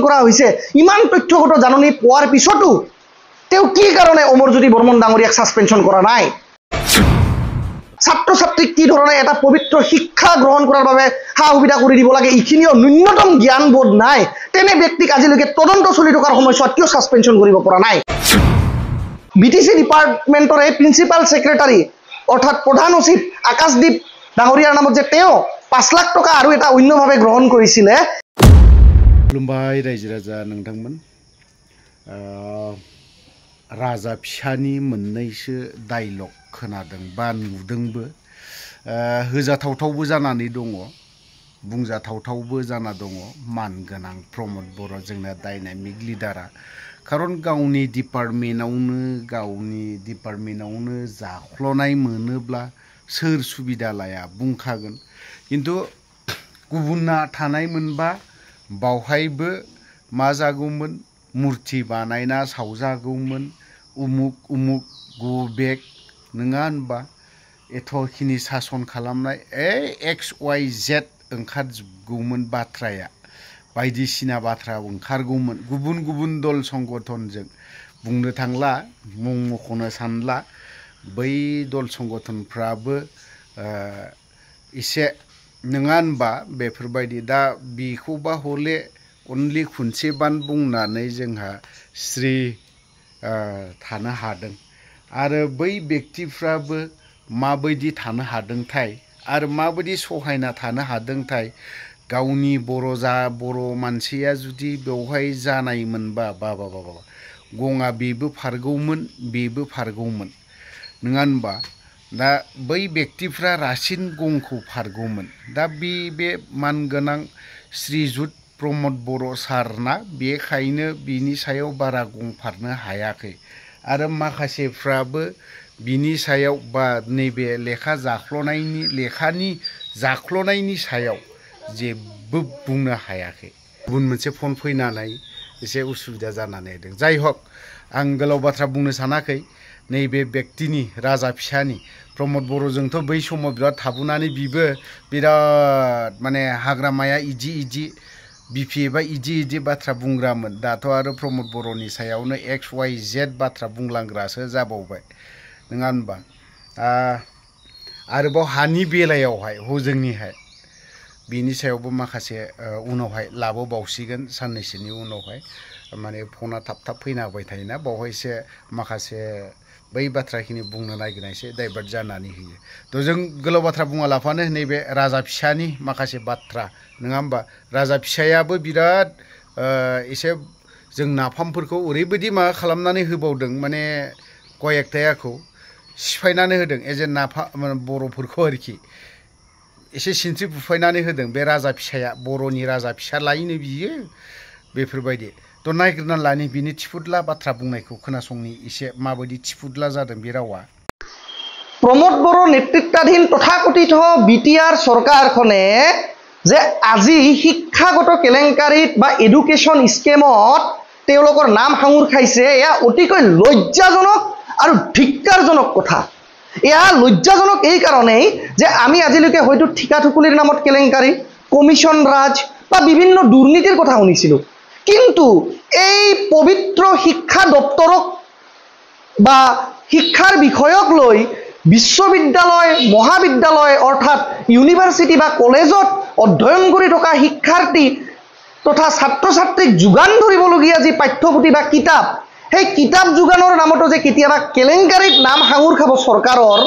কৰা হৈছে ইমান তথ্যগত জাননী পোৱাৰ পিছতো তেওঁ কি কাৰণে অমৰজ্যোতি বৰ্মন ডাঙৰীয়াক সাসপেনশন কৰা নাই ছাত্ৰ ছাত্ৰীক কি ধৰণে এটা পবিত্ৰ শিক্ষা গ্ৰহণ কৰাৰ বাবে হা সুবিধা কৰি দিব লাগে ইখিনিও ন্যূনতম জ্ঞান বোধ নাই তেনে ব্যক্তিক আজিলৈকে তদন্ত চলি থকাৰ সময়ছোৱাত কিয় সাসপেনশন কৰিব পৰা নাই বিটিসি ডিপাৰ্টমেণ্টৰ এই প্ৰিন্সিপাল সেক্ৰেটাৰী অৰ্থাৎ প্ৰধান সচিব আকাশদীপ ডাঙৰীয়াৰ নামত যে তেওঁ 5 লাখ টকা আৰু এটা অন্যভাৱে গ্ৰহণ কৰিছিলে खुलुमबाय रायजो राजा नोंथांमोन राजा फिसानि मोननैसो डायलग खोनादों बा नुदोंबो होजाथावथावबो जानानै दङ बुंजाथावथावबो जाना दङ मानगोनां प्रमद बर' जोंना डायनामिक लिडारा खारन गावनि डिपार्टमेन्टआवनो जाख्लनाय मोनोब्ला सोर सुबिदा लाया बुंखागोन किन्तु गुबुनना थानाय मोनबा बावहायबो मा जागौमोन मूर्ति बानायना सावजागौमोन उमुक उमुक गो बेक नङा होनबा एथ'खिनि सासन खालामनाय XYZ ओंखारजोबगौमोन बाथ्राया बायदिसिना बाथ्रा ओंखारगौमोन गुबुन गुबुन दल संगठनजों बुंनो थांला मुं मख'नो सानला बै दल संगठनफ्राबो एसे नङा होनबा बेफोरबायदि दा बेखौबा हले अनलि खुनसे बान बुंनानै जोंहा स्रि थानो हादों आरो बै व्यक्तिफ्राबो माबायदि थानो हादोंथाय आरो माबायदि सहायना थानो हादोंथाय गावनि बर' मानसिया जुदि बेवहाय जानायमोनबा बाबा गङा बेबो फारगौमोन नङा होनबा दा बै व्यक्तिफ्रा रासिन गंखौ फारगौमोन दा बे मानगोनां श्रीजुत प्रमद बर' सारना बेखायनो बिनि सायाव बारा गं फारनो हायाखै आरो माखासेफ्राबो बिनि सायाव बा नैबे लेखानि जाख्लनायनि सायाव जेबो बुंनो हायाखै गुबुन मोनसे फन फैनानै एसे उसुबिदा जानानै होदों जाय हक आं गोलाव बाथ्रा बुंनो सानाखै नैबे व्यक्तिनि राजा फिसानि प्रमद बर'जोंथ' बै समाव बिराद थाबुनानै बिबो बिराद माने हाग्रामाया इदि बिपि एबा इदि बाथ्रा बुंग्रामोन दाथ' आरो प्रमद बर'नि सायावनो XYZ बाथ्रा बुंलांग्रासो जाबावबाय नङा होनबा आरोबाव हानि बेलायावहाय हजोंनिहाय बिनि सायावबो माखासे उनावहाय लाबोबावसिगोन साननैसोनि उनावहाय माने फना थाब फैना होबाय थायोना बावहायसो माखासे बै बाथ्राखिनि बुंनो नागिरनायसो डाइभार्ट जानानै होयो थ' जों गोलाव बाथ्रा बुङा लाफानो नैबे राजा फिसानि माखासे बाथ्रा नङा होमबा राजा फिसायाबो बिराद एसे जों नाफामफोरखौ ओरैबायदि माबा खालामनानै होबावदों माने कयेकटायाखौ सिफायनानै होदों एजे नाफाम बर'फोरखौ आरोखि एसे सिनस्रि बुफायनानै होदों बे राजा फिसाया बर'नि राजा फिसा लायनो बियो बेफोरबायदि थ' नायगिरना लानि बिनि थिफुदला बाथ्रा बुंनायखौ खोनासंनि एसे माबायदि थिफुदला जादों बे रावा प्रमोद बर' नेतृत्वाधीन तथाकथित BTR सरकारखने जे আজি শিক্ষাগত কেলেংকাৰীত বা এডুকেশ্যন স্কেমত তেওঁলোকৰ নাম সাঙুৰ খাইছে এয়া অতিকৈ লজ্জাজনক আৰু ধিক্কাৰজনক কথা এয়া লজ্জাজনক এই কাৰণেই যে আমি আজিলৈকে হয়তো ঠিকাঠুকুলিৰ নামত কেলেংকাৰী কমিশন ৰাজ বা বিভিন্ন দুৰ্নীতিৰ কথা শুনিছিলো কিন্তু এই পবিত্ৰ শিক্ষা দপ্তৰক বা শিক্ষাৰ বিষয়ক লৈ বিশ্ববিদ্যালয় মহাবিদ্যালয় অৰ্থাৎ ইউনিভাৰ্সিটি বা কলেজত অধ্যয়ন কৰি থকা শিক্ষাৰ্থী তথা ছাত্ৰ ছাত্ৰীক যোগান ধৰিবলগীয়া যি পাঠ্যপুথি বা কিতাপ সেই কিতাপ যোগানৰ নামতো যে কেতিয়াবা কেলেংকাৰীত নাম সাঙুৰ খাব চৰকাৰৰ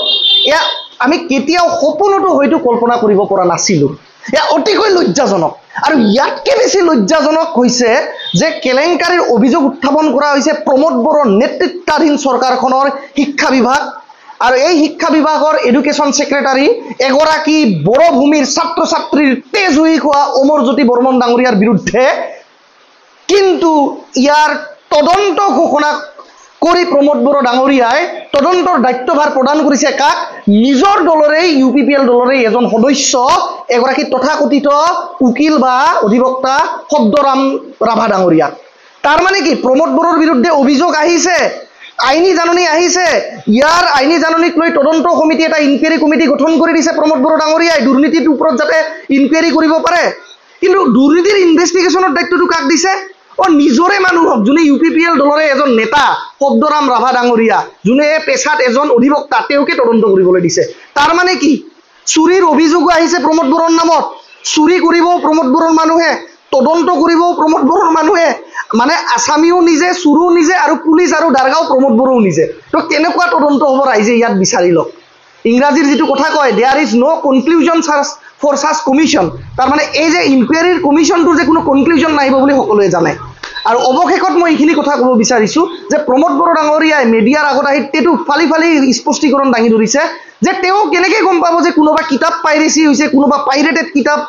এয়া আমি কেতিয়াও সপোনতো হয়তো কল্পনা কৰিব পৰা নাছিলো এয়া অতিকৈ লজ্জাজনক আৰু ইয়াতকে বেছি লজ্জাজনক হৈছে যে কেলেংকাৰীৰ অভিযোগ উত্থাপন কৰা হৈছে প্ৰমোদ বড়ো নেতৃত্বাধীন চৰকাৰখনৰ শিক্ষা বিভাগ আৰু এই শিক্ষা বিভাগৰ এডুকেশ্যন সেক্ৰেটাৰী এগৰাকী বড়ো ভূমিৰ ছাত্ৰ ছাত্ৰীৰ তেজ হৈ খোৱা অমৰজ্যোতি বৰ্মন ডাঙৰীয়াৰ বিৰুদ্ধে কিন্তু ইয়াৰ তদন্ত ঘোষণা কৰি প্ৰমোদ বড়ো ডাঙৰীয়াই তদন্তৰ দায়িত্বভাৰ প্ৰদান কৰিছে কাক নিজৰ দলৰে UPPL দলৰে এজন সদস্য এগৰাকী তথাকথিত উকিল বা অধিবক্তা শব্দৰাম ৰাভা ডাঙৰীয়া তাৰ মানে কি প্ৰমোদ বড়োৰ বিৰুদ্ধে অভিযোগ আহিছে আইনী জাননী আহিছে ইয়াৰ আইনী জাননীক লৈ তদন্ত কমিটি এটা ইনকুৱাৰী কমিটি গঠন কৰি দিছে প্ৰমোদ বড়ো ডাঙৰীয়াই দুৰ্নীতিৰ ওপৰত যাতে ইনকুৱাৰী কৰিব পাৰে কিন্তু দুৰ্নীতিৰ ইনভেষ্টিগেশ্যনৰ দায়িত্বটো কাক দিছে নিজৰে মানুহক যোনে UPPL দলৰে এজন নেতা শব্দৰাম ৰাভা ডাঙৰীয়া যোনে পেছাত এজন অধিবক্তা তেওঁকে তদন্ত কৰিবলৈ দিছে তাৰ মানে কি চুৰিৰ অভিযোগ আহিছে প্ৰমোদ বৰৰ নামত চুৰি কৰিব প্ৰমোদ বৰৰ মানুহে তদন্ত কৰিব প্ৰমোদ বৰৰ মানুহে মানে আসামিও নিজে চুৰো নিজে আৰু পুলিচ আৰু দাৰগাঁও প্ৰমোদ বৰও নিজে তো কেনেকুৱা তদন্ত হ'ব ৰাইজে ইয়াত বিচাৰি লওক ইংৰাজীৰ যেটো কথা কয় there is no conclusion for such commission তাৰ মানে এই যে ইনকুৱাৰীৰ কমিশনটোৰ যে কোনো কনক্লুজন নাহিব বুলি সকলোৱে জানে আৰু অৱশেষত মই এইখিনি কথা ক'ব বিচাৰিছো যে প্ৰমোদ বড়ো ডাঙৰীয়াই মিডিয়াৰ আগত আহি তেটো ফালি ফালি স্পষ্টীকৰণ দাঙি ধৰিছে যে তেওঁ কেনেকৈ গম পাব যে কোনোবা কিতাপ পাইৰেচি হৈছে কোনোবা পাইৰেটেড কিতাপ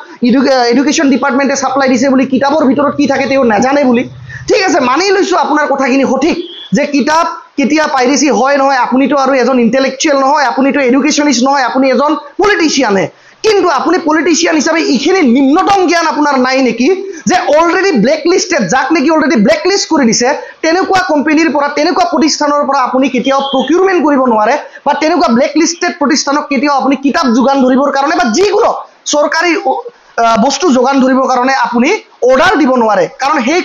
এডুকেশ্যন ডিপাৰ্টমেণ্টে সাপ্লাই দিছে বুলি কিতাপৰ ভিতৰত কি থাকে তেওঁ নাজানে বুলি ঠিক আছে মানি লৈছো আপোনাৰ কথাখিনি সঠিক যে কিতাপ কেতিয়া পাইৰেচি হয় নহয় আপুনিতো আৰু এজন ইন্টেলেকচুৱেল নহয় আপুনিতো এডুকেশ্যনিষ্ট নহয় আপুনি এজন পলিটিচিয়ানহে কিন্তু আপুনি পলিটিচিয়ান হিচাপে ইখিনি নিম্নতম জ্ঞান আপোনাৰ নাই নেকি যে অলৰেডি ব্লেকলিষ্টেড যাক নেকি অলৰেডি ব্লেকলিষ্ট কৰি দিছে তেনেকুৱা কোম্পানীৰ পৰা তেনেকুৱা প্ৰতিষ্ঠানৰ পৰা আপুনি কেতিয়াও প্ৰকিউৰমেণ্ট কৰিব নোৱাৰে বা তেনেকুৱা ব্লেকলিষ্টেড প্ৰতিষ্ঠানক কেতিয়াও আপুনি কিতাপ যোগান ধৰিবৰ কাৰণে বা যিকোনো চৰকাৰী বস্তু যোগান ধৰিবৰ কাৰণে আপুনি অৰ্ডাৰ দিব নোৱাৰে কাৰণ সেই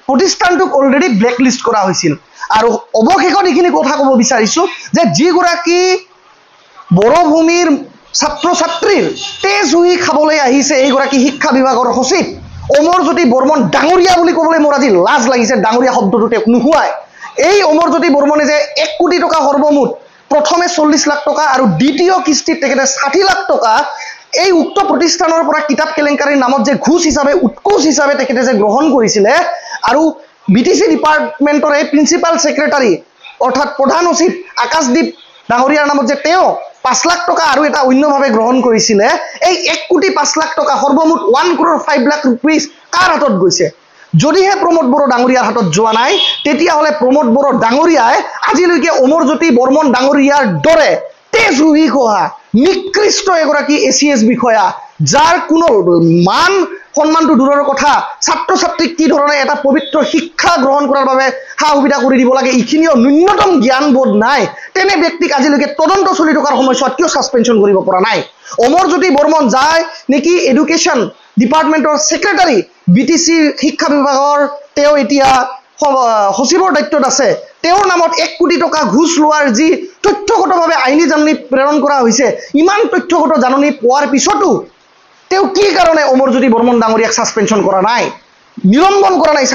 প্ৰতিষ্ঠানটোক অলৰেডি ব্লেকলিষ্ট কৰা হৈছিল আৰু অৱশেষত এইখিনি কথা ক'ব বিচাৰিছো যে যিগৰাকী বড়োভূমিৰ ছাত্ৰ ছাত্ৰীৰ তেজ হুই খাবলৈ আহিছে এইগৰাকী শিক্ষা বিভাগৰ সচিব অমৰজ্যোতি বৰ্মন ডাঙৰীয়া বুলি ক'বলৈ মোৰ আজি লাজ লাগিছে ডাঙৰীয়া শব্দটো তেওঁক নোহোৱাই এই অমৰজ্যোতি বৰ্মনে যে 1 কোটি টকা সৰ্বমুঠ প্ৰথমে 40 লাখ টকা আৰু দ্বিতীয় কিস্তিত তেখেতে 60 লাখ টকা এই উক্ত প্ৰতিষ্ঠানৰ পৰা কিতাপ কেলেংকাৰীৰ নামত যে ঘুষ হিচাপে উৎকোচ হিচাপে তেখেতে যে গ্ৰহণ কৰিছিলে আৰু বিটিসি ডিপাৰ্টমেণ্টৰ এই প্ৰিন্সিপাল সেক্ৰেটাৰী অৰ্থাৎ প্ৰধান সচিব আকাশদীপ ডাঙৰীয়াৰ নামত যে তেওঁ 5 লাখ টকা আৰু এটা অন্যভাৱে গ্ৰহণ কৰিছিলে এই 1 কোটি 5 লাখ টকা সৰ্বমুঠ 1 crore 5 লাখ ৰুপিজ কাৰ হাতত গৈছে যদিহে প্ৰমোদ বড়ো ডাঙৰীয়াৰ হাতত যোৱা নাই তেতিয়াহ'লে প্ৰমোদ বড়ো ডাঙৰীয়াই আজিলৈকে অমৰজ্যোতি বৰ্মন ডাঙৰীয়াৰ দৰে তেজ হুই খোৱা নিকৃষ্ট এগৰাকী ACS বিষয়া যাৰ কোনো মান সন্মানটো দূৰৰ কথা ছাত্ৰ ছাত্ৰীক কি ধৰণে এটা পবিত্ৰ শিক্ষা গ্ৰহণ কৰাৰ বাবে হা সুবিধা কৰি দিব লাগে ইখিনিও ন্যূনতম জ্ঞানবোধ নাই তেনে ব্যক্তিক আজিলৈকে তদন্ত চলি থকাৰ সময়ছোৱাত কিয় সাসপেনশন কৰিব পৰা নাই অমৰজ্যোতি বৰ্মন যায় নেকি এডুকেশ্যন ডিপাৰ্টমেণ্টৰ সেক্ৰেটাৰী বিটিসি শিক্ষা বিভাগৰ তেওঁ এতিয়া সচিবৰ দায়িত্বত আছে তেওঁৰ নামত 1 কোটি টকা ঘুষ লোৱাৰ যি তথ্যগতভাৱে আইনী জাননী প্ৰেৰণ কৰা হৈছে ইমান তথ্যগত জাননী পোৱাৰ পিছতো তেওঁ কি কাৰণে অমৰজ্যোতি বৰ্মন ডাঙৰীয়াক সাসপেনশন কৰা নাই নিলম্বন কৰা নাই